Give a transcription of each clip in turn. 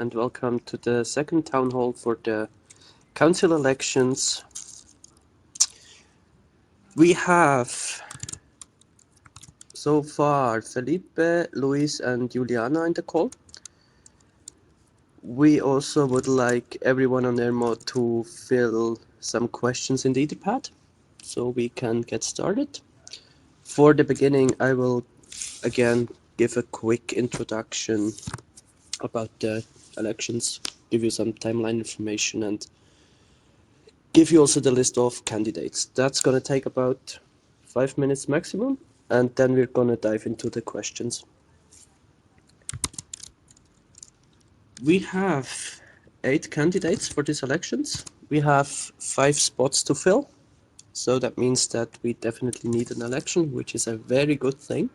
and welcome to the second town hall for the council elections. We have so far Felipe, Luis, and Juliana in the call. We also would like everyone on Ermo to fill some questions in the Etherpad so we can get started. For the beginning, I will again give a quick introduction about the elections, give you some timeline information, and give you also the list of candidates. That's going to take about 5 minutes maximum, and then we're going to dive into the questions. We have 8 candidates for these elections. We have 5 spots to fill, so that means that we definitely need an election, which is a very good thing.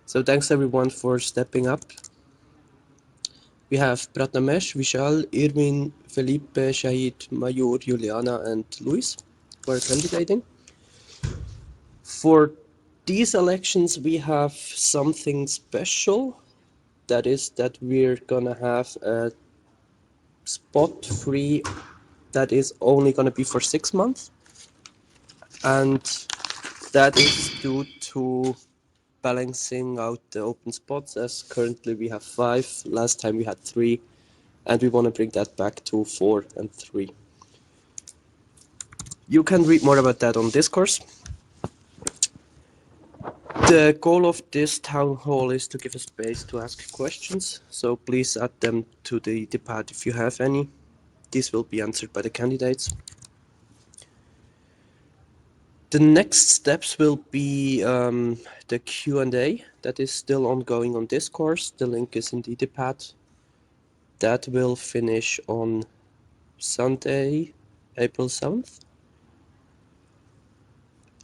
So thanks everyone for stepping up. We have Pratnamesh, Vishal, Irvin, Felipe, Shahid, Mayur, Juliana, and Luis who are candidating. For these elections, we have something special. That is that we're gonna have a spot free that is only gonna be for 6 months. And that is due to balancing out the open spots, as currently we have 5. Last time we had 3. And we want to bring that back to 4 and 3. You can read more about that on Discourse. The goal of this town hall is to give a space to ask questions, so please add them to the pad if you have any. These will be answered by the candidates. The next steps will be the Q&A that is still ongoing on Discourse. The link is in the pad. That will finish on Sunday, April 7th.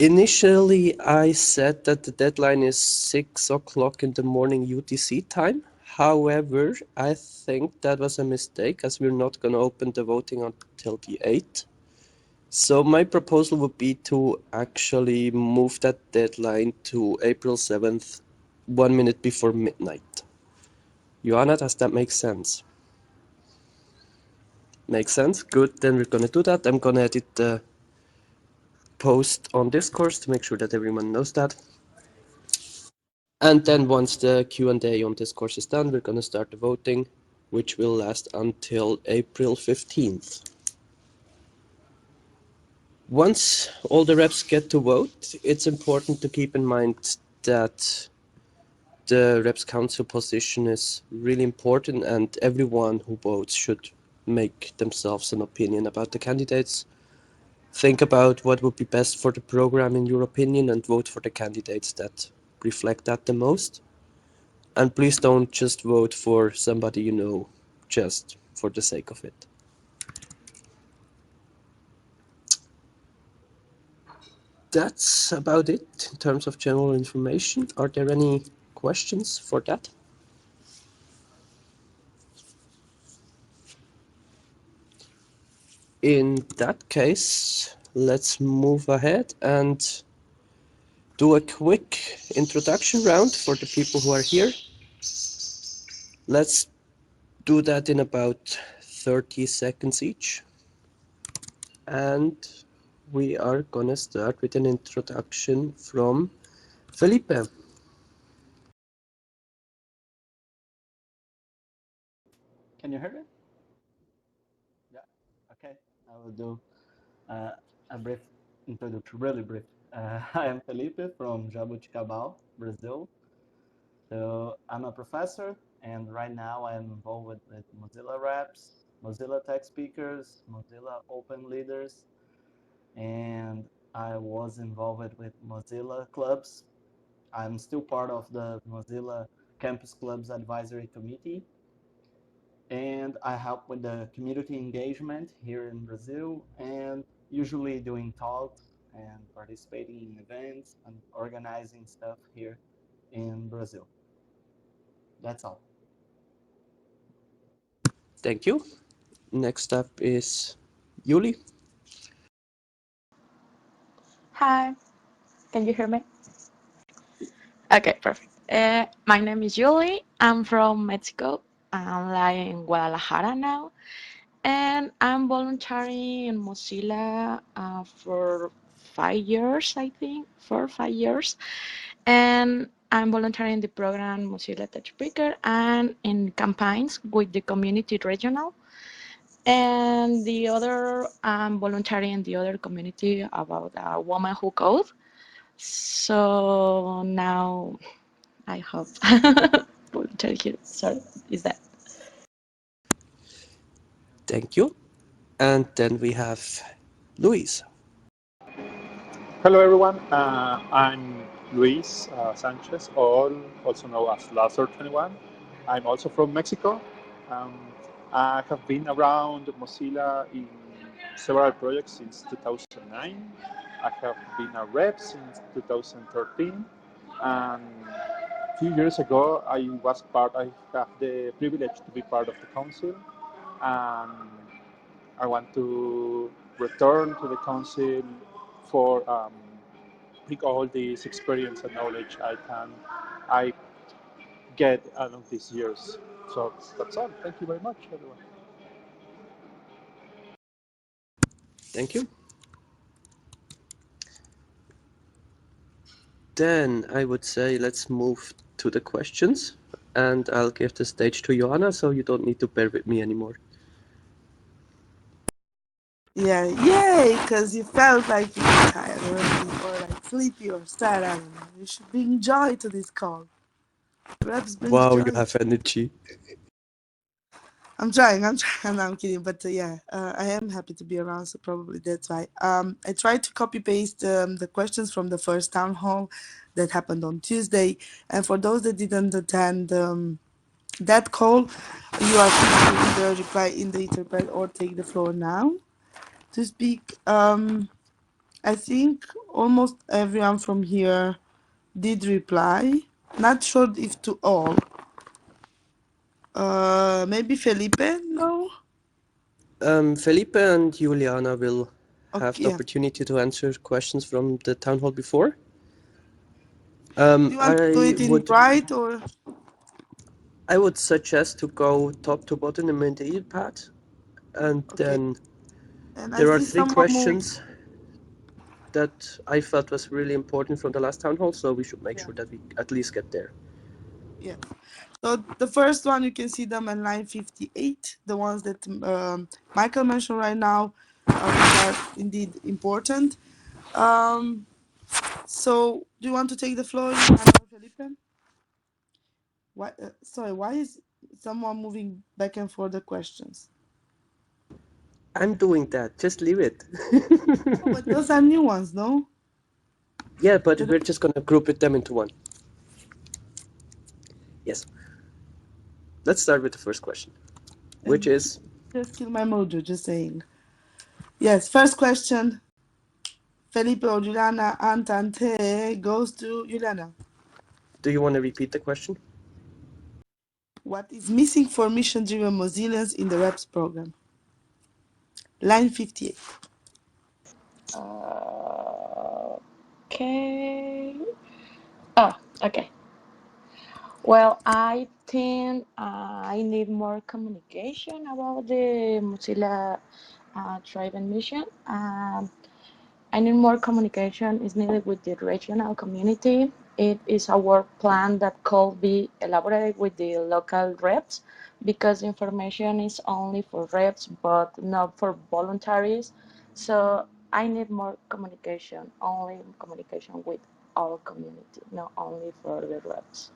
Initially, I said that the deadline is 6 o'clock in the morning UTC time. However, I think that was a mistake, as we're not going to open the voting until the 8th. So my proposal would be to actually move that deadline to April 7th, 1 minute before midnight. Joanna, does that make sense? Makes sense? Good, then we're going to do that. I'm going to edit the post on Discourse to make sure that everyone knows that. And then once the Q&A on Discourse is done, we're going to start the voting, which will last until April 15th. Once all the reps get to vote, it's important to keep in mind that the reps council position is really important, and everyone who votes should make themselves an opinion about the candidates. Think about what would be best for the program in your opinion and vote for the candidates that reflect that the most. And please don't just vote for somebody you know just for the sake of it. That's about it in terms of general information. Are there any questions for that? In that case, let's move ahead and do a quick introduction round for the people who are here. Let's do that in about 30 seconds each. And we are gonna start with an introduction from Felipe. Can you hear me? Yeah. Okay. I will do a brief introduction, really brief. I am Felipe from Jabuticabal, Brazil. So I'm a professor, and right now I'm involved with Mozilla Reps, Mozilla Tech Speakers, Mozilla Open Leaders, and I was involved with Mozilla Clubs. I'm still part of the Mozilla Campus Clubs Advisory Committee, and I help with the community engagement here in Brazil, and usually doing talks and participating in events and organizing stuff here in Brazil. That's all. Thank you. Next up is Yuli. Hi, can you hear me? Okay, perfect. My name is Julie. I'm from Mexico. I'm like in Guadalajara now, and I'm volunteering in Mozilla for 5 years, I think, 4 or 5 years. And I'm volunteering in the program Mozilla Touchbreaker and in campaigns with the community regional. And the other, I'm volunteering in the other community about a woman who code. So now I hope volunteer here. Sorry, is that? Thank you. And then we have Luis. Hello, everyone. I'm Luis Sanchez, also known as Lazar21. I'm also from Mexico. Um, I have been around Mozilla in several projects since 2009. I have been a rep since 2013. And a few years ago, I have the privilege to be part of the council. And I want to return to the council for pick all this experience and knowledge I get out of these years. So that's all. Thank you very much, everyone. Thank you. Then I would say let's move to the questions, and I'll give the stage to Joanna, so you don't need to bear with me anymore. Yeah, yay! Because you felt like you were tired already, or like sleepy or sad. I don't know. You should bring joy to this call. Reps brings Wow, you joy. have energy. I'm trying. I'm trying. No, I'm kidding. But yeah, I am happy to be around. So probably that's why. I tried to copy paste the questions from the first town hall that happened on Tuesday. And for those that didn't attend that call, you are free to either reply in the interpret or take the floor now to speak. I think almost everyone from here did reply. Not sure if to all. Maybe Felipe? No? Felipe and Juliana will have Okay, the yeah. opportunity to answer questions from the town hall before. Do you want to do I it in would right or? I would suggest to go top to bottom in the path, and Okay. then And I there are see three someone moving. questions that I felt was really important from the last town hall, so we should make Yeah, sure that we at least get there. yeah. So the first one, you can see them in line 58, the ones that Michael mentioned right now, which are indeed important. Um, so do you want to take the floor, Johanna or Felipe? Why, sorry, why is someone moving back and forth the questions? I'm doing that. Just leave it. Oh, but those are new ones, no? Yeah, but That we're just gonna group them into one. Yes. Let's start with the first question, which is, just kill my mojo, just saying. Yes, first question. Felipe or Juliana Antante goes to Juliana. do you want to repeat the question? What is missing for mission-driven Mozillans in the REPS program? Line 58. Okay. Oh, okay. Well, I think I need more communication about the Mozilla Driven mission. I need more communication is needed with the regional community. It is a work plan that could be elaborated with the local reps because information is only for reps but not for voluntaries. So I need more communication, only communication with our community, not only for the reps.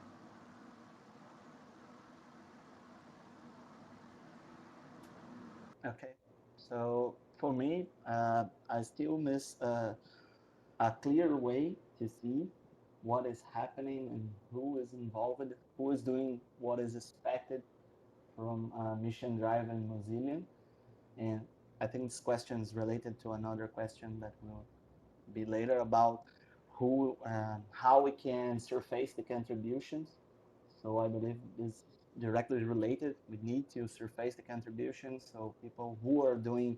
Okay, so for me, I still miss a clear way to see what is happening and who is involved, who is doing what is expected from mission driven Mozillian. And I think this question is related to another question that will be later about how we can surface the contributions. So I believe this directly related. We need to surface the contributions so people who are doing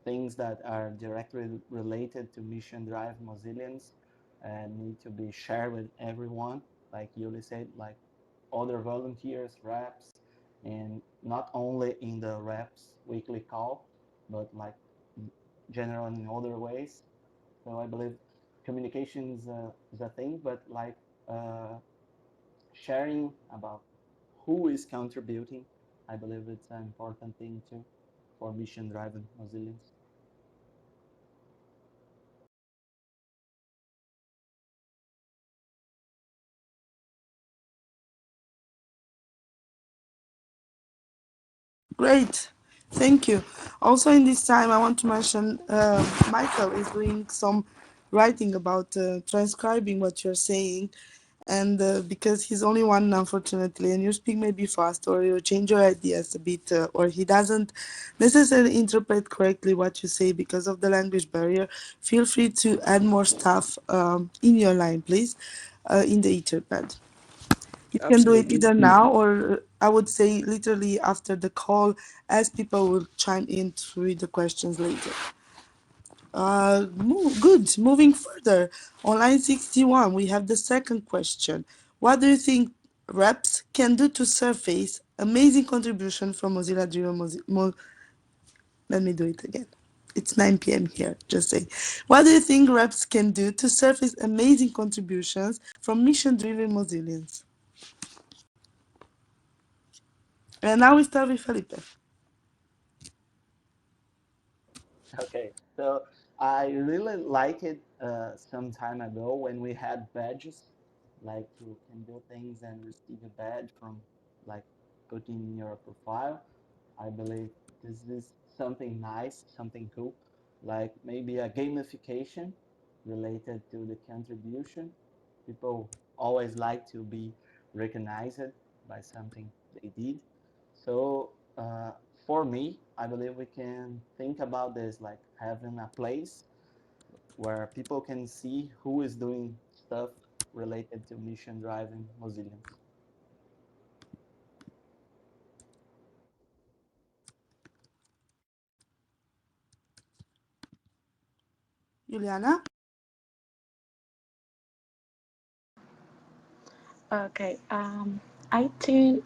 things that are directly related to mission drive Mozillians need to be shared with everyone, like Yuli said, like other volunteers, reps, and not only in the reps weekly call, but like general in other ways. So I believe communication is a thing, but like uh, sharing about who is contributing, I believe it's an important thing too for mission-driven Mozillians. Great. Thank you. Also, in this time, I want to mention Michael is doing some writing about transcribing what you're saying. And because he's only one, unfortunately, and you speak maybe fast or you change your ideas a bit, or he doesn't necessarily interpret correctly what you say because of the language barrier, feel free to add more stuff in your line, please, in the Etherpad. You can do it Absolutely. either now or I would say literally after the call, as people will chime in to read the questions later. Good. Moving further, on line 61, we have the second question. What do you think reps can do to surface amazing contribution from Mozilla driven Let me do it again. It's 9 p.m. here, just saying. What do you think reps can do to surface amazing contributions from mission driven Mozillians? And now we start with Felipe. Okay, so I really like it some time ago when we had badges, like you can do things and receive a badge from like putting in your profile. I believe this is something nice, something cool, like maybe a gamification related to the contribution. People always like to be recognized by something they did. So for me, I believe we can think about this like having a place where people can see who is doing stuff related to mission driving Mozillians. Juliana? Okay. I think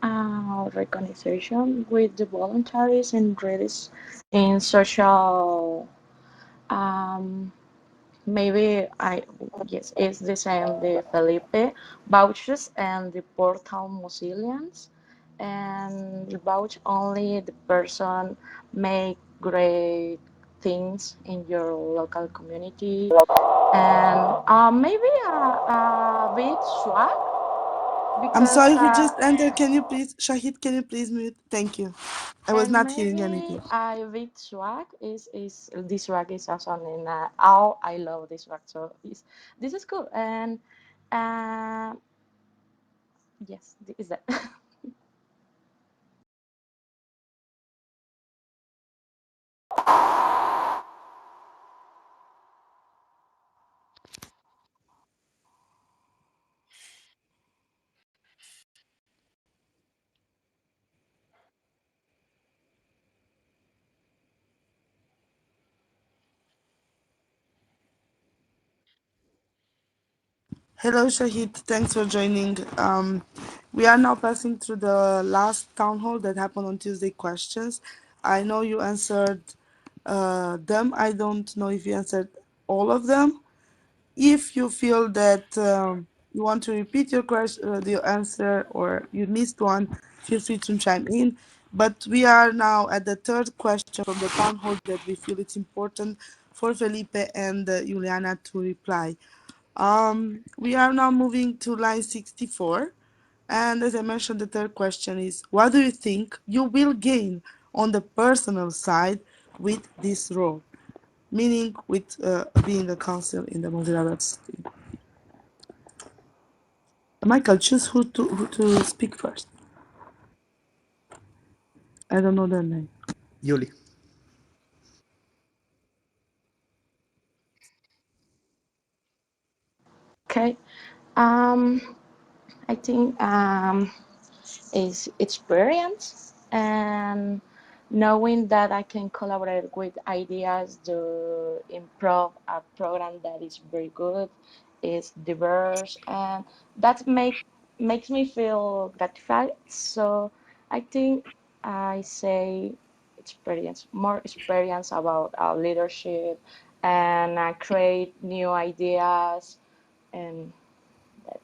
recognition with the voluntaries and readers in social um, maybe I yes, it's the same the Felipe vouchers and the portal Mozillians and vouch only the person make great things in your local community and maybe a big swag I'm because sorry who just entered. Can you please, Shahid, can you please mute? Thank you. I was and not hearing maybe anything. I big swag is this swag is also in oh I love this swag so this is cool and uh, yes is that Hello, Shahid. Thanks for joining. We are now passing through the last town hall that happened on Tuesday questions. I know you answered them. I don't know if you answered all of them. If you feel that you want to repeat your question, your answer, or you missed one, feel free to chime in. But we are now at the third question from the town hall that we feel it's important for Felipe and Juliana to reply. We are now moving to line 64. And as I mentioned, the third question is what do you think you will gain on the personal side with this role? Meaning with being a counsel in the Mozilla website. Michael, choose who to speak first. I don't know their name. Yuli. okay um I think is experience and knowing that I can collaborate with ideas to improve a program that is very good, is diverse, and that makes me feel gratified. So I think I say experience, more experience about leadership and create new ideas and that.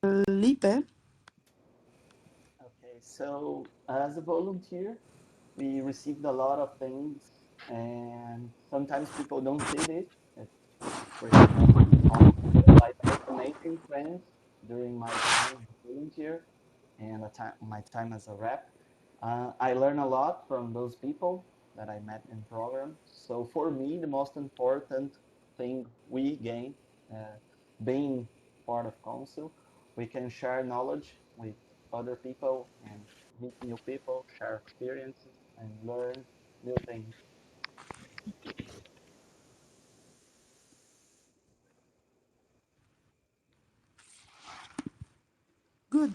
Felipe? Okay, so as a volunteer, we received a lot of things, and sometimes people don't see this. For example, like I also making friends during my time as a volunteer and my time as a rep. I learn a lot from those people that I met in program. So for me, the most important thing we gain uh, being part of council, we can share knowledge with other people and meet new people, share experiences, and learn new things. Good.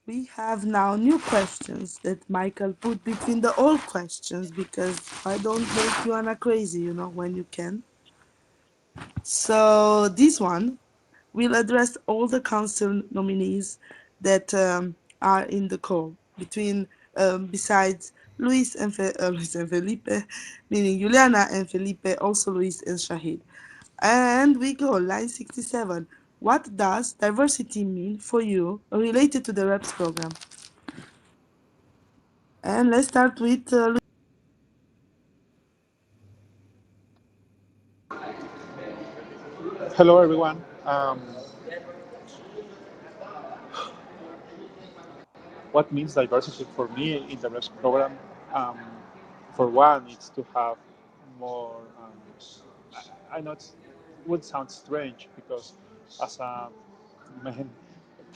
We have now new questions that Michael put between the old questions because I don't make you Anna crazy, when you can. So this one will address all the council nominees that are in the call between besides Luis and Felipe, meaning Juliana and Felipe, also Luis and Shahid. And we go, line 67. What does diversity mean for you related to the REPS program? And let's start with Hello, everyone. What means diversity for me in the REPS program? Um, for one, it's to have more. I know it would sound strange because as a man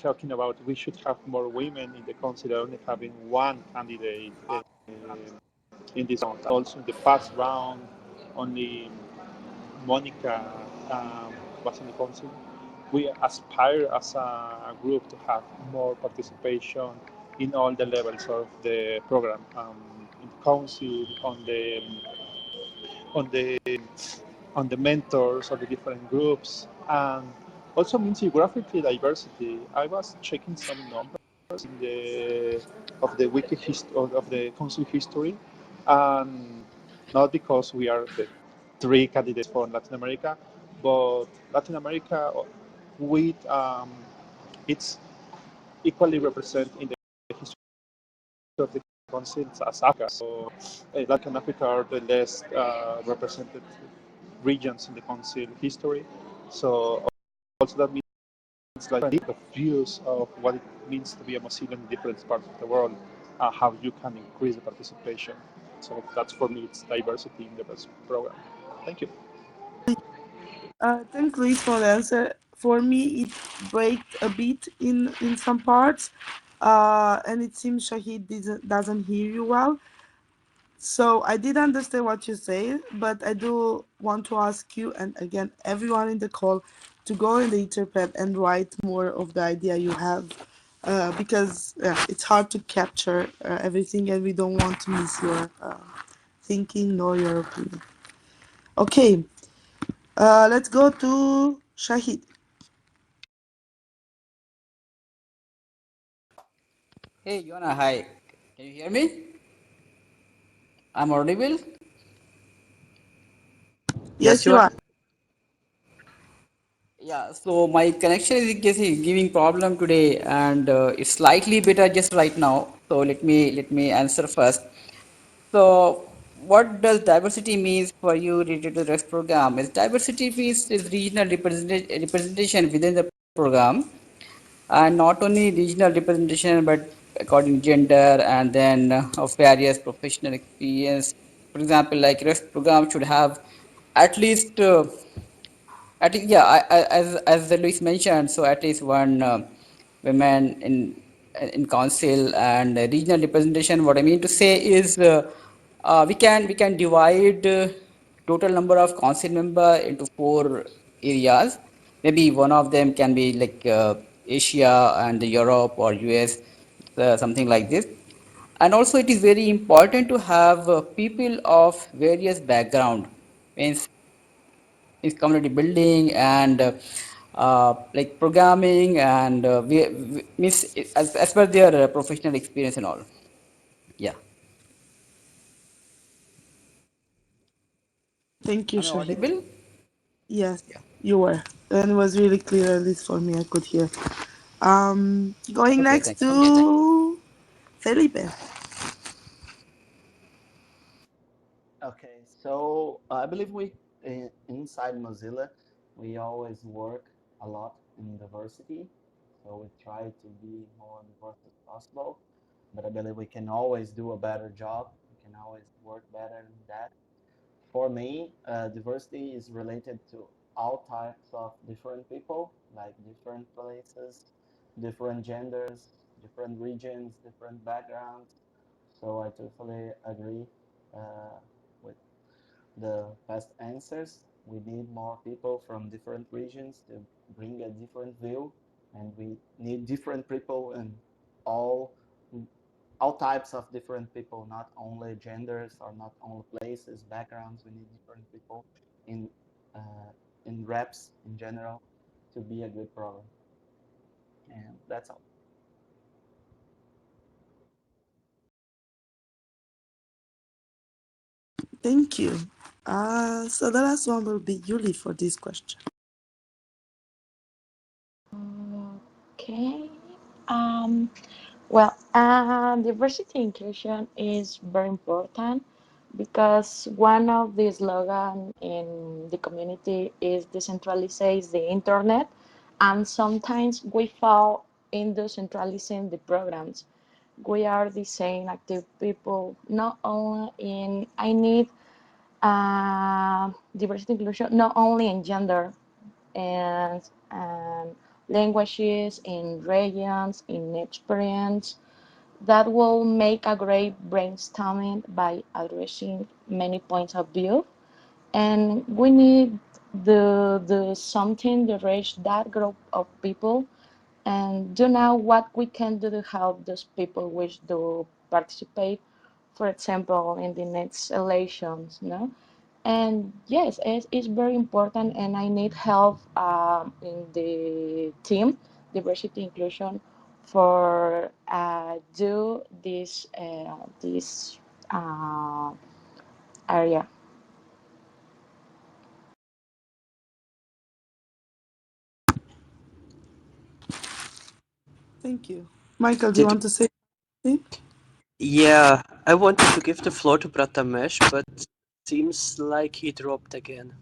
talking about we should have more women in the council, only having one candidate in this round. Also, in the past round, only Monica was in the council. We aspire as a group to have more participation in all the levels of the program, in the council, on the on the mentors of the different groups, and also means geographically diversity. I was checking some numbers in the of the of the council history, and not because we are the three candidates for Latin America, but Latin America with it's equally represented in the history of the council as Africa. So Latin Africa are the less represented regions in the council history. So also that means like a views of what it means to be a Mozillian in different parts of the world, how you can increase the participation. So that's for me, it's diversity in the best program. Thank you. thanks, Luis, for the answer. For me, it breaks a bit in some parts, and it seems Shahid doesn't hear you well. So I did understand what you say, but I do want to ask you, and again, everyone in the call, to go in the interpret and write more of the idea you have, because it's hard to capture everything, and we don't want to miss your thinking nor your opinion. Okay, let's go to Shahid. Hey, Yona, hi. Can you hear me? I'm audible? Yes, Yes, you you are. are. Yeah, so my connection is giving problem today and it's slightly better just right now. So let me answer first. So what does diversity means for you related to the REST program? Is diversity means is regional representation within the program, and not only regional representation but according to gender and then of various professional experience. For example, like REST program should have at least yeah, as the Luis mentioned, so at least one women in council and regional representation. What I mean to say is, we can divide total number of council member into four areas. Maybe one of them can be like Asia and Europe or US, something like this. And also, it is very important to have people of various background. Means is community building and like programming and means as per their professional experience and all. Yeah. Thank you, Am I Shahid. audible? Yes, Yeah. you were. And it was really clear, at least for me, I could hear. Going Okay, next thanks. to Felipe. Okay, so I believe inside Mozilla, we always work a lot in diversity. So we try to be more diverse as possible. But I believe we can always do a better job. We can always work better in that. For me, diversity is related to all types of different people, like different places, different genders, different regions, different backgrounds. So I totally agree with the past answers. We need more people from different regions to bring a different view, and we need different people in all all types of different people, not only genders or not only places, backgrounds. We need different people in uh, in reps in general to be a good program, and that's all. Thank you. So the last one will be Yuli for this question. Okay. Um, Diversity inclusion is very important because one of the slogan in the community is decentralize the internet, and sometimes we fall into centralizing the programs. We are the same active people, not only in I need diversity inclusion, not only in gender and languages, in regions, in experience. That will make a great brainstorming by addressing many points of view. And we need the something to reach that group of people and do know what we can do to help those people wish to participate, for example, in the next elections, no? And yes, it's very important, and I need help in the team, diversity inclusion, for do this uh, area. Thank you. Michael, do you Did want to say something? Yeah, I wanted to give the floor to Pratamesh, but seems like he dropped again.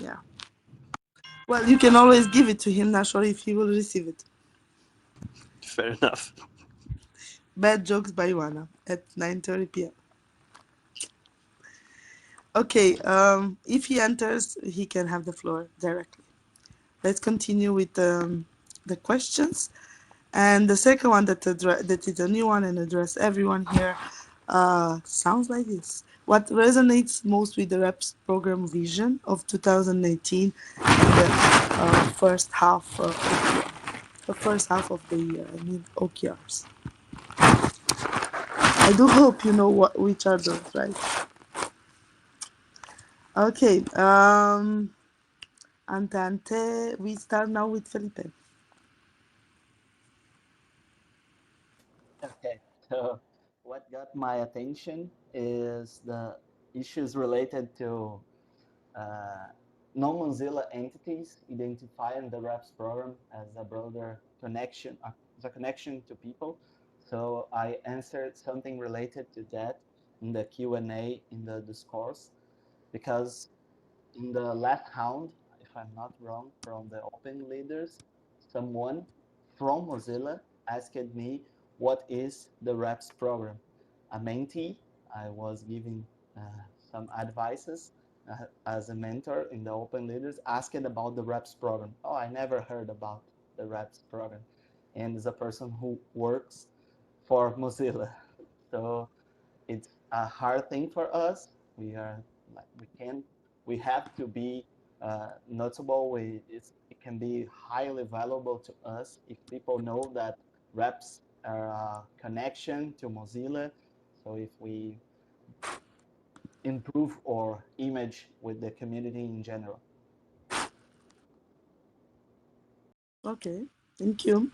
Yeah. Well, you can always give it to him. Not sure if he will receive it. Fair enough. Bad jokes by Ioana at 9:30 p.m. Okay. If he enters, he can have the floor directly. Let's continue with the questions. And the second one that is a new one and address everyone here sounds like this. What resonates most with the REPS program vision of 2018 and the first half of the year? I mean OKRs. I do hope you know which are those, right? Okay. Antante, we start now with Felipe. Okay, so what got my attention is the issues related to uh, non-Mozilla entities identifying the REPS program as a broader connection, as a connection to people. So I answered something related to that in the Q&A in the discourse, because in the last round, if I'm not wrong, from the open leaders, someone from Mozilla asked me what is the REPS program. A mentee, I was giving some advices as a mentor in the open leaders, asked about the REPS program. Oh, I never heard about the REPS program. And is a person who works for Mozilla. So it's a hard thing for us. We are like we have to be notable. It can be highly valuable to us if people know that reps are a connection to Mozilla. So if we improve our image with the community in general. Okay, thank you.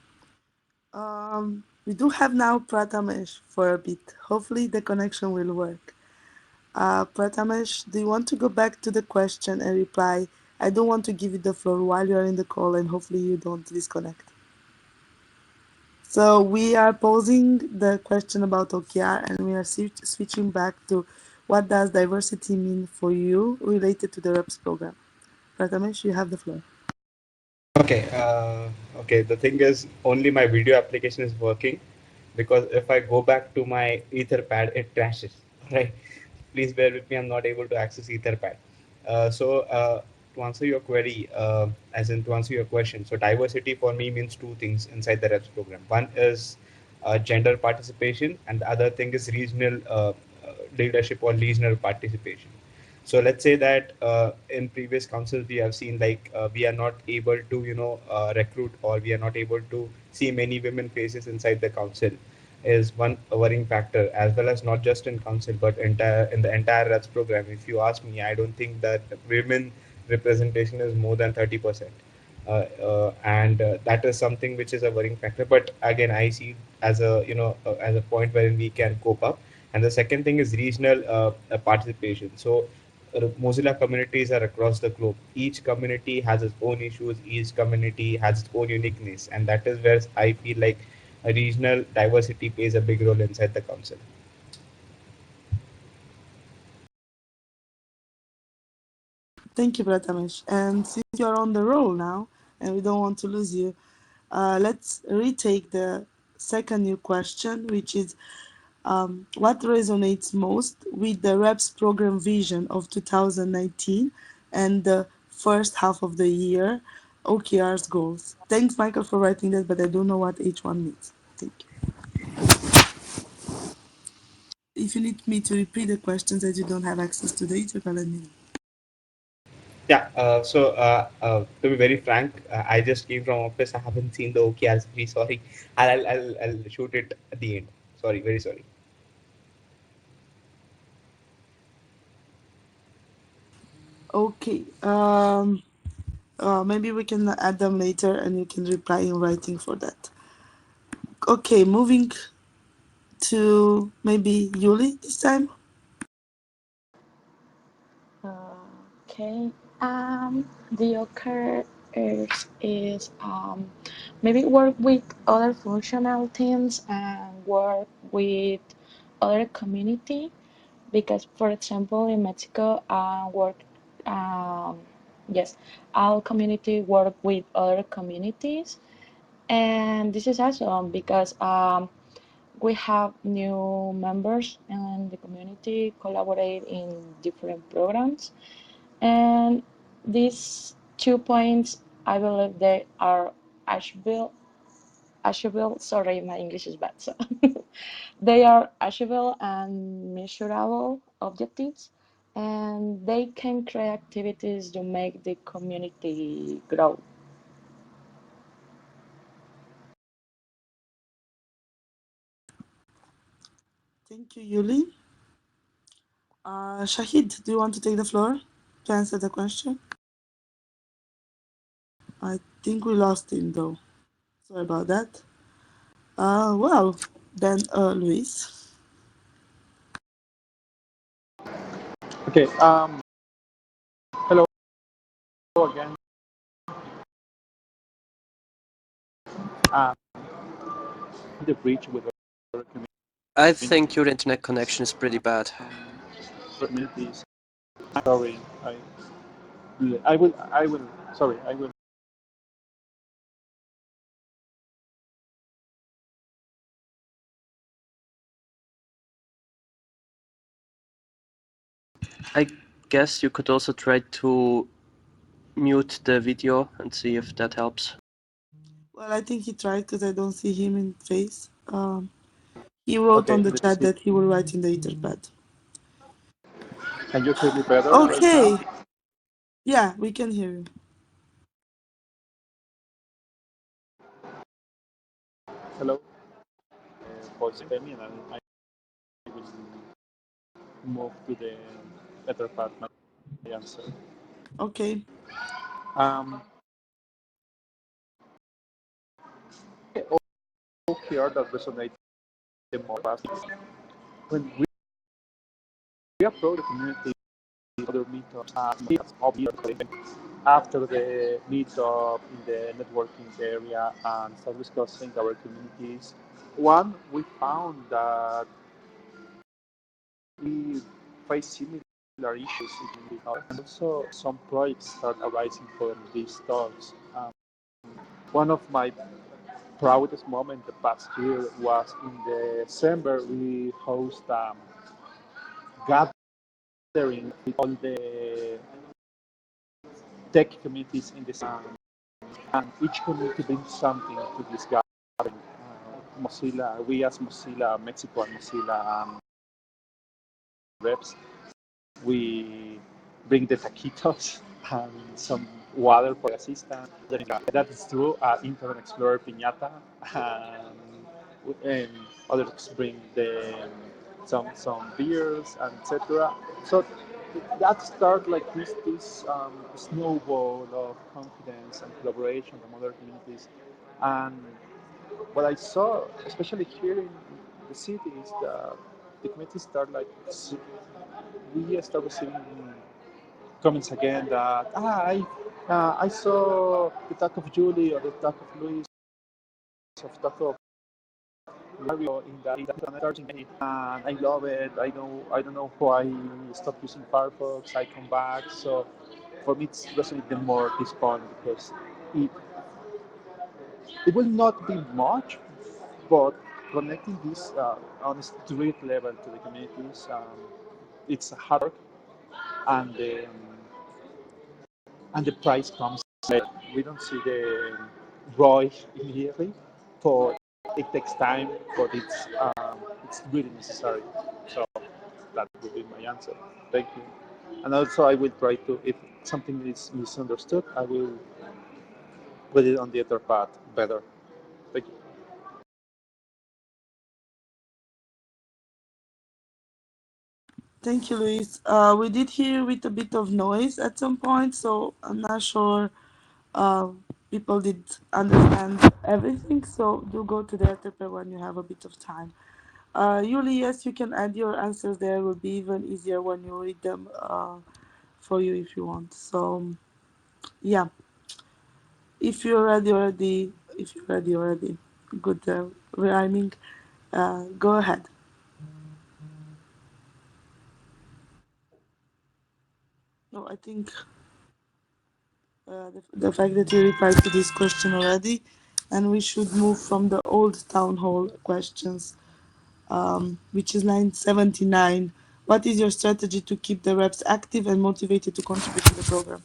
We do have now Prathamesh for a bit. Hopefully the connection will work. Prathamesh, do you want to go back to the question and reply? I don't want to give you the floor while you're in the call, and hopefully you don't disconnect. So we are posing the question about OKR, and we are switching back to what does diversity mean for you related to the REPS program. Prathamesh, you have the floor. Okay, okay. The thing is, only my video application is working because if I go back to my Etherpad, it crashes. Right? Please bear with me. I'm not able to access Etherpad. To answer your query, as in to answer your question, so diversity for me means two things inside the REPS program. One is gender participation, and the other thing is regional leadership or regional participation. So let's say that in previous councils we have seen like we are not able to recruit, or we are not able to see many women faces inside the council is one worrying factor, as well as not just in council but entire in the entire RATS program. If you ask me, I don't think that women representation is more than 30%. And that is something which is a worrying factor, but again I see as a as a point wherein we can cope up. And the second thing is regional participation. So Mozilla communities are across the globe. Each community has its own issues. Each community has its own uniqueness, and that is where I feel like a regional diversity plays a big role inside the council. Thank you, Prathamesh. And since you're on the roll now, and we don't want to lose you, let's retake the second new question, which is what resonates most with the REPS program vision of 2019 and the first half of the year OKR's goals? Thanks, Michael, for writing that, but I don't know what each one means. Thank you. If you need me to repeat the questions as you don't have access to the YouTube, let me know. Yeah. To be very frank, I just came from office. I haven't seen the OKRs. Very sorry. I'll shoot it at the end. Sorry. Very sorry. Okay. Maybe we can add them later and you can reply in writing for that. Okay, moving to maybe Yuli this time. Okay. The occurs is maybe work with other functional teams and work with other community because, for example, in Mexico, work yes, our community work with other communities, and this is awesome because we have new members and the community collaborate in different programs. And these 2 points, I believe they are achievable. Sorry, my English is bad. So they are achievable and measurable objectives, and they can create activities to make the community grow. Thank you, Yuli. Shahid, do you want to take the floor to answer the question? I think we lost him though. Sorry about that. Well, then, Luis. Okay. Hello again. Um, the bridge with our I think your internet connection is pretty bad. communities. Sorry, I will. Sorry, I will. I guess you could also try to mute the video and see if that helps. Well, I think he tried because I don't see him in face. He wrote Okay, on the let's chat see. that he will write in the Etherpad. Can you hear me better right Okay. now? Yeah, we can hear you. Hello. Voice tell me, and I will move to the better part my answer. Okay. Um, here that resonate the most when we approach the community, other meetups, after the meetup in the networking area and start discussing our communities. One, we found that we face similar issues in community, and also some projects start arising from these talks. One of my proudest moments the past year was in December. We host gathering with all the tech communities in the city, and each community brings something to this gathering. Mozilla, we as Mozilla Mexico and Mozilla reps, we bring the taquitos and some water for assistance. That is true. Internet Explorer Piñata, and others bring some beers and etc. So that start like this snowball of confidence and collaboration from other communities. And what I saw, especially here in the city, is that the community start like we start receiving comments again that I saw the talk of Julie or the talk of Luis or the talk of Mario in that charging and I love it. I don't know why I stopped using Firefox. I come back. So for me, it's resonating more at this point because it it will not be much, but connecting this on a street level to the communities, it's hard work, and and the price comes later. We don't see the ROI immediately, but it takes time, but it's really necessary. So that would be my answer. Thank you. And also, I will try to, if something is misunderstood, I will put it on the other path better. Thank you. Thank you, Luis. We did hear with a bit of noise at some point, so I'm not sure uh, people did understand everything. So do go to the Etherpad when you have a bit of time. Yuli, yes, you can add your answers there. It will be even easier when you read them for you if you want. So yeah, if you're ready already, good rhyming. Go ahead. No, I think the fact that you replied to this question already, and we should move from the old town hall questions, which is line 79. What is your strategy to keep the reps active and motivated to contribute to the program?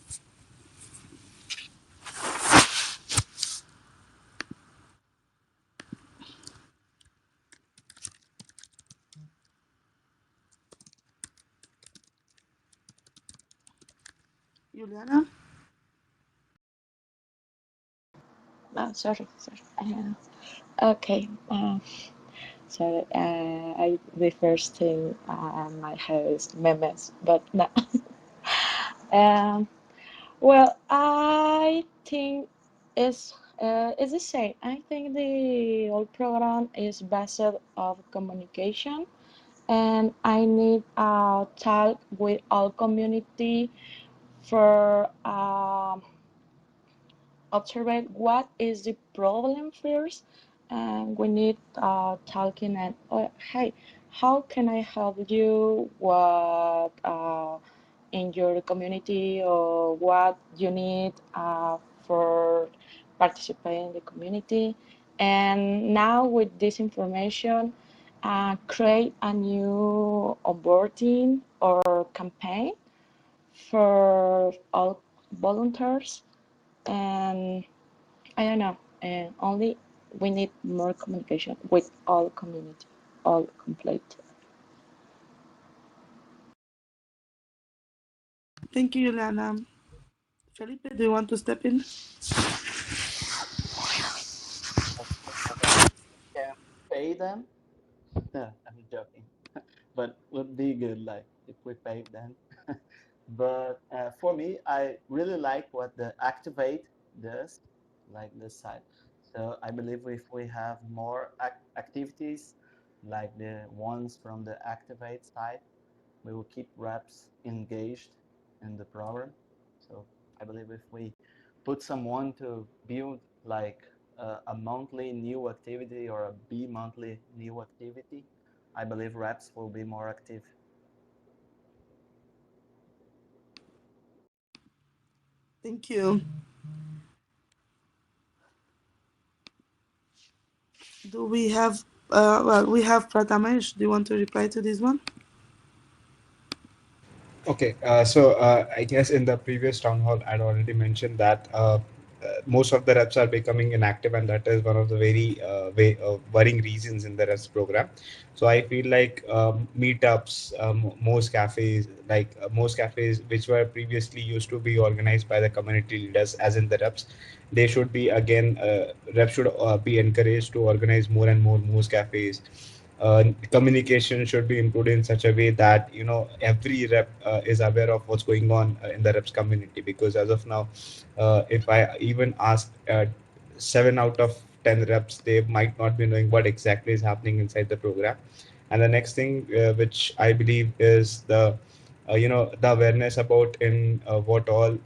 Juliana? Sorry, sorry. Okay. Sorry. The first thing my head is memes, but no. um, well, I think it's the same. I think the old program is based of communication, and I need a talk with all community for observe what is the problem first, and we need talking and hey, how can I help you? What in your community or what you need for participating in the community? And now with this information, create a new onboarding or campaign for all volunteers. And I don't know. Only we need more communication with all community, all complete. Thank you, Juliana. Felipe, do you want to step in? Can pay them? No, I'm joking. But would be good, like if we pay them. But for me, I really like what the Activate does, like this side. So I believe if we have more activities like the ones from the Activate side, we will keep reps engaged in the program. So I believe if we put someone to build like a monthly new activity or a bi-monthly new activity, I believe reps will be more active. Thank you. Do we have, well, we have Prathamesh. Do you want to reply to this one? Okay, I guess in the previous town hall, I'd already mentioned that most of the reps are becoming inactive, and that is one of the very worrying reasons in the reps program. So I feel like meetups, most cafes, most cafes which were previously used to be organized by the community leaders, as in the reps, they should be again, reps should be encouraged to organize more and more most cafes. Communication should be improved in such a way that every rep is aware of what's going on in the reps community, because as of now, if I even ask 7 out of 10 reps, they might not be knowing what exactly is happening inside the program. And the next thing, which I believe is the awareness about in what all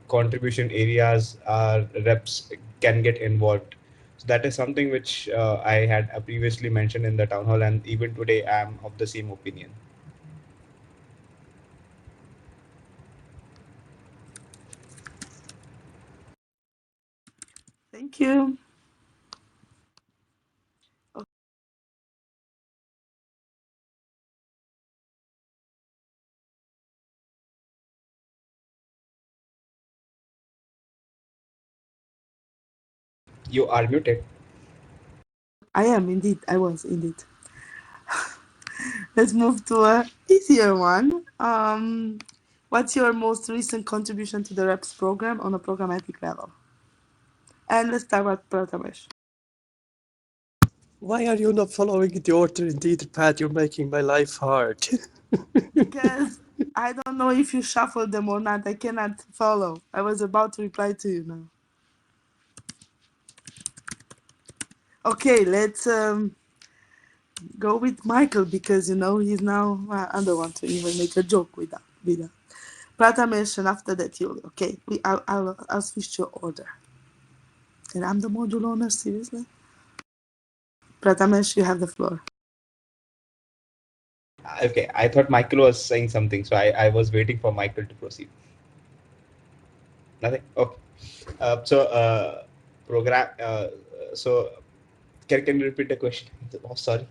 contribution areas our reps can get involved. So that is something which I had previously mentioned in the town hall, and even today I am of the same opinion. Thank you. You are muted. I am indeed. I was indeed. Let's move to a easier one. What's your most recent contribution to the REPS program on a programmatic level? And let's start with Prathamesh. Why are you not following the order in the Etherpad? You're making my life hard. Because I don't know if you shuffled them or not. I cannot follow. I was about to reply to you now. Okay, let's go with Michael because he's now. I don't want to even make a joke with that. Prathamesh, and after that you. Okay, I'll switch your order. And I'm the module owner. Seriously, Prathamesh, you have the floor. Okay, I thought Michael was saying something, so I was waiting for Michael to proceed. Nothing. Okay. Program. So, can you repeat the question? Oh, sorry.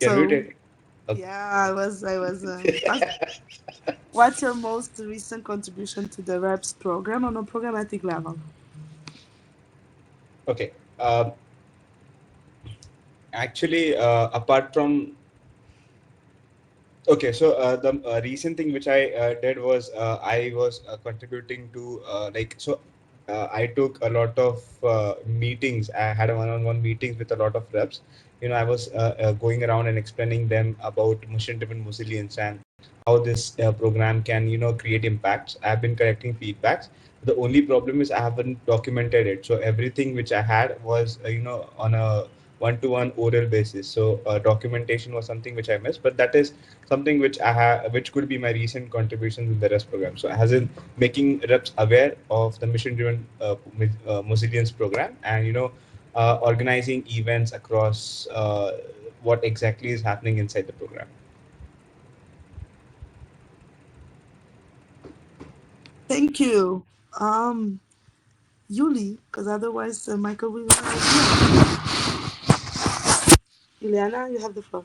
You're So muted. Okay. yeah, I was fast. What's your most recent contribution to the REPS program on a programmatic level? Okay. Actually, apart from okay, so the recent thing which I did was I was contributing to I took a lot of meetings. I had a one-on-one meetings with a lot of reps. I was going around and explaining them about mission-driven resilience and how this program can create impacts. I've been collecting feedbacks. The only problem is I haven't documented it. So everything which I had was on a one-to-one oral basis. So documentation was something which I missed, but that is something which I have, which could be my recent contributions in the REST program. So, as in making reps aware of the mission-driven resilience program, and organizing events across what exactly is happening inside the program. Thank you, Yuli, because otherwise Michael will. Juliana, you have the floor.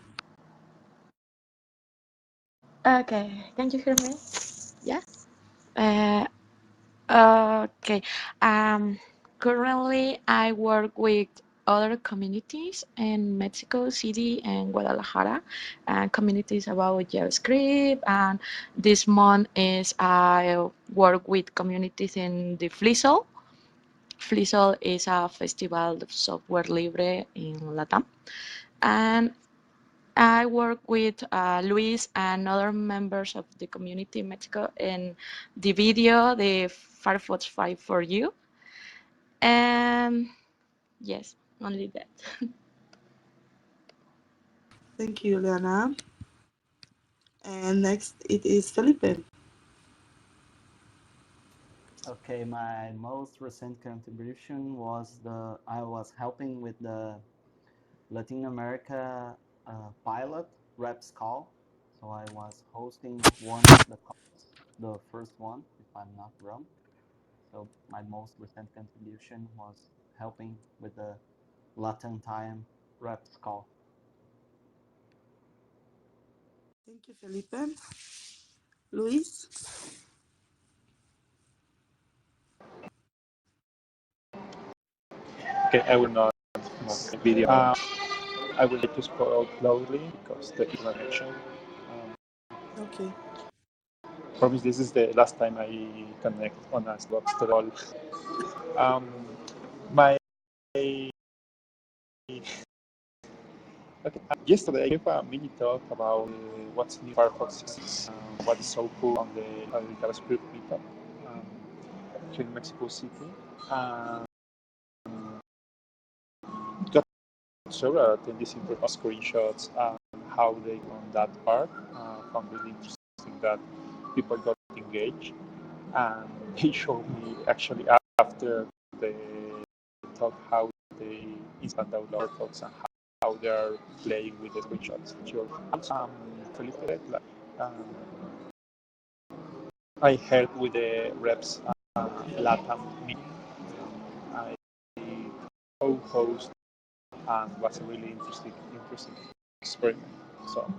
Okay, can you hear me? Yeah. Uh, okay. Currently, I work with other communities in Mexico City and Guadalajara, and communities about JavaScript. And this month is I work with communities in the Flisol. Flisol is a festival of software libre in Latam, and I work with Luis and other members of the community in Mexico in the video, the Firefox 5 for you. And yes, only that. Thank you, Juliana. And next it is Felipe. Okay, my most recent contribution was I was helping with the Latin America pilot reps call. So I was hosting one of the calls, the first one, if I'm not wrong. So my most recent contribution was helping with the Latin time reps call. Thank you, Felipe. Luis? Okay, I will not make a video. I will need to scroll slowly because the information. Okay. Promise this is the last time I connect on a box to all. My okay. Yesterday I gave a mini talk about what's new Firefox 6, what is so cool on the JavaScript meetup here in Mexico City. Got several attendees in screenshots and how they on that part. Found really interesting that people got engaged, and they showed me actually after the talk how they instant download Firefox and how they are playing with the screenshots. Sure. Felipe, like, I helped with the reps LATAM meeting. I co-host and was a really interesting experiment. So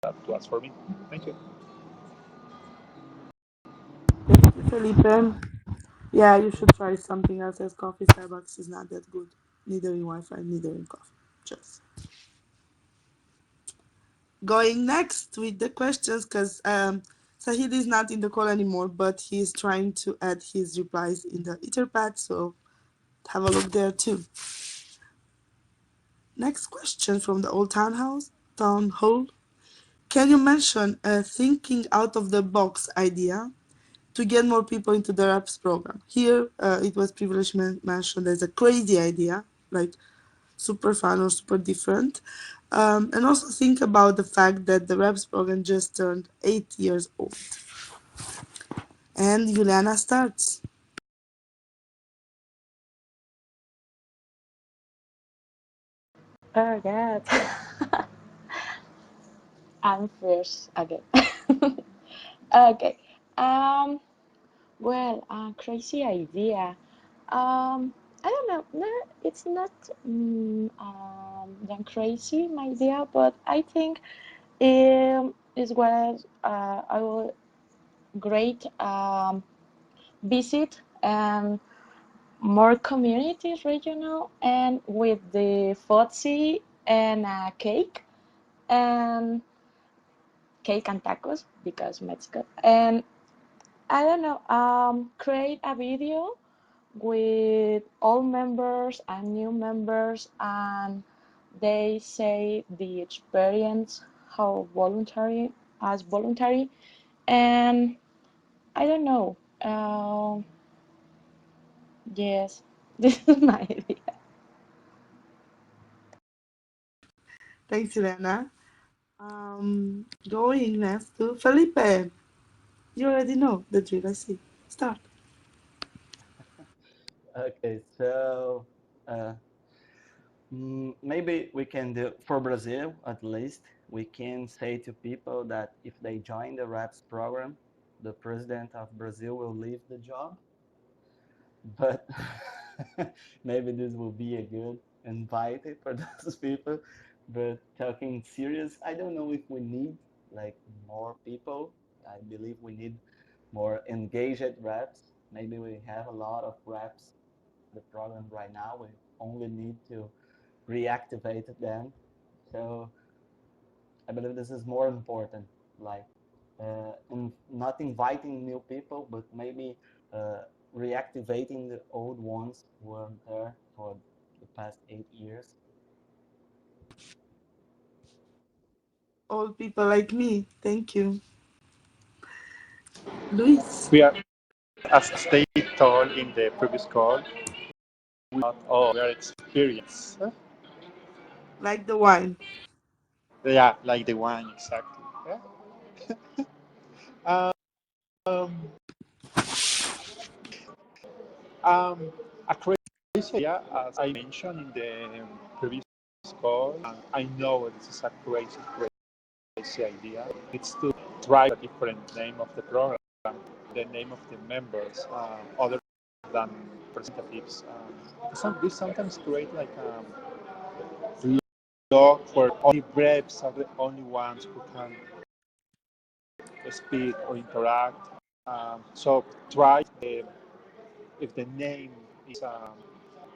that was for me. Thank you. Thank you, Felipe. Yeah, you should try something else as coffee. Starbucks is not that good. Neither in Wi-Fi, neither in coffee. Just going next with the questions because Sahid is not in the call anymore, but he's trying to add his replies in the Etherpad, so have a look there too. Next question from the old town hall. Can you mention a thinking out of the box idea to get more people into the RAPS program? Here, it was previously mentioned as a crazy idea, like super fun or super different. And also think about the fact that the RAPS program just turned 8 years old. And Juliana starts. Oh, God. I'm first again. Okay. Um, well, crazy idea. I don't know. No, it's not that crazy, my idea, but I think it was a great visit and more communities regional and with the footsie and and cake and tacos because Mexico and I don't know create a video with all members and new members and they say the experience how voluntary as voluntary and I don't know yes this is my idea. Thanks, Juliana. Going next to Felipe. You already know the drill, I see. Start. Okay, so uh, maybe we can do, for Brazil at least, we can say to people that if they join the RAPS program, the president of Brazil will leave the job. But maybe this will be a good invite for those people. But talking serious, I don't know if we need like more people. I believe we need more engaged reps. Maybe we have a lot of reps the program right now. We only need to reactivate them. So I believe this is more important, like not inviting new people, but maybe uh, reactivating the old ones who weren't there for the past 8 years. old people like me. Thank you. Luis, We are, as stated told in the previous call, we are not all, we are experienced. like the wine. Yeah, like the wine, exactly. Yeah. Um, a crazy idea, as I mentioned in the previous call, and I know this is a crazy idea. It's to try a different name of the program, the name of the members, other than representatives. This sometimes create like law where only reps are the only ones who can speak or interact. So try if the name is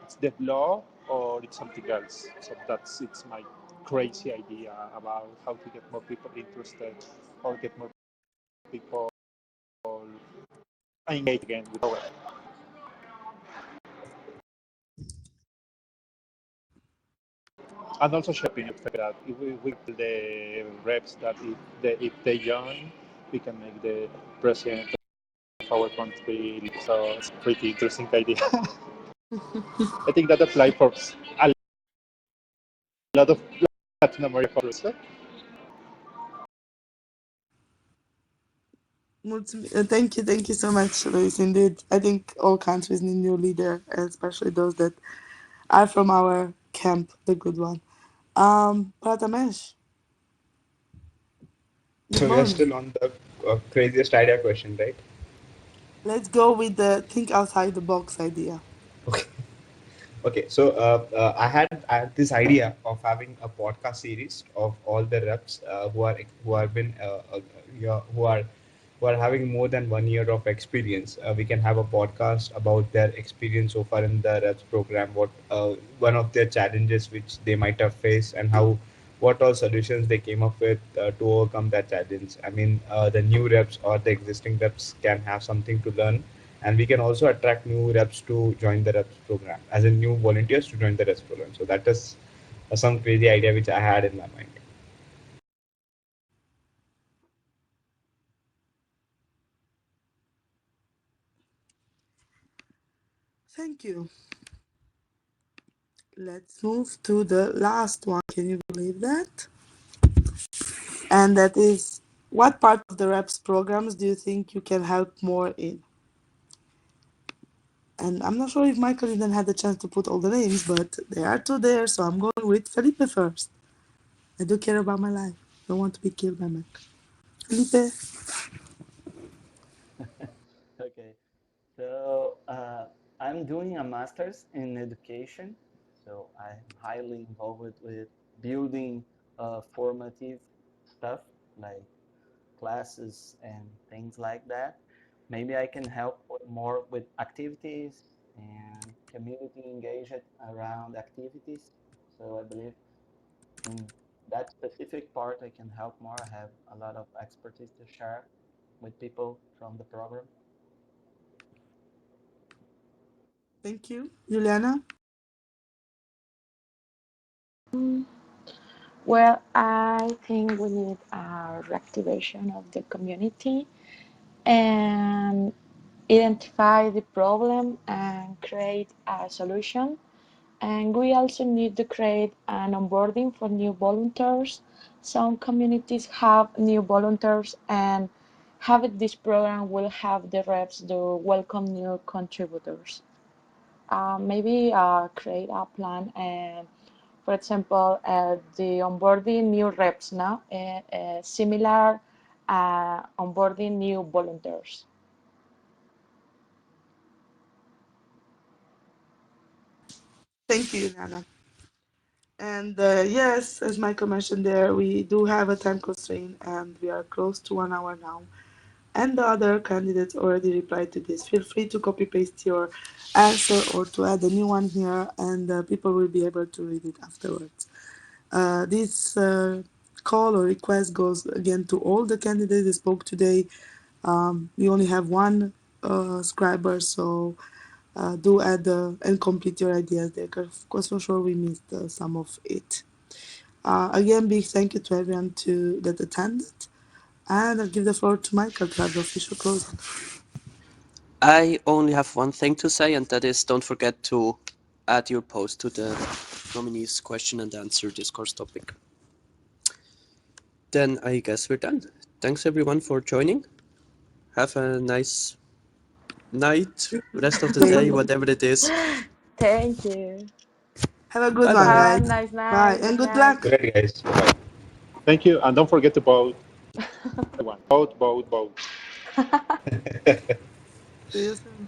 it's the law or it's something else. So it's my crazy idea about how to get more people interested or get more people engaged again with our. And also shopping that if we tell the reps that if they join, we can make the president of our country. So it's a pretty interesting idea. I think that applies for a lot of Latin American countries. Thank you so much, Luis. Indeed, I think all countries need new leader, especially those that are from our camp, the good one. Prathamesh, good So we are morning. still on the craziest idea question, right? Let's go with the think outside the box idea. Okay. Okay, so I had this idea of having a podcast series of all the reps who are been yeah, who are having more than 1 year of experience. We can have a podcast about their experience so far in the reps program, what one of their challenges which they might have faced, and how what all solutions they came up with to overcome that challenge. I mean, the new reps or the existing reps can have something to learn, and we can also attract new reps to join the reps program, as in new volunteers to join the reps program. So that is some crazy idea which I had in my mind. Thank you. Let's move to the last one. Can you believe that? And that is, what part of the reps programs do you think you can help more in? And I'm not sure if Michael even had the chance to put all the names, but there are two there, so I'm going with Felipe first. I do care about my life. Don't want to be killed by Michael. Felipe, Okay, so I'm doing a master's in education, so I'm highly involved with building formative stuff like classes and things like that. Maybe I can help more with activities and community engagement around activities. So I believe in that specific part, I can help more. I have a lot of expertise to share with people from the program. thank you. Juliana, Mm, Well, I think we need a reactivation of the community and identify the problem and create a solution. And we also need to create an onboarding for new volunteers. Some communities have new volunteers, and having this program will have the reps to welcome new contributors. Maybe create a plan and, for example, the onboarding new reps now, similar onboarding new volunteers. thank you, Juliana. And yes, as Michael mentioned there, we do have a time constraint and we are close to 1 hour now. And the other candidates already replied to this. Feel free to copy paste your answer or to add a new one here, and people will be able to read it afterwards. This call or request goes again to all the candidates who spoke today. We only have one scriber, so do add and complete your ideas there, because for sure we missed some of it. Again, big thank you to everyone that attended. And I'll give the floor to Michael to have the official closing. I only have one thing to say, and that is don't forget to add your post to the nominees question and answer discourse topic. Then I guess we're done. Thanks everyone for joining. Have a nice night, rest of the day, whatever it is. Thank you. Have a good Bye one, bye. Have a guys. nice Bye, night. and Good good night. luck. Great, guys. Bye. Thank you, and don't forget to vote. Everyone, vote, vote, vote. See you soon.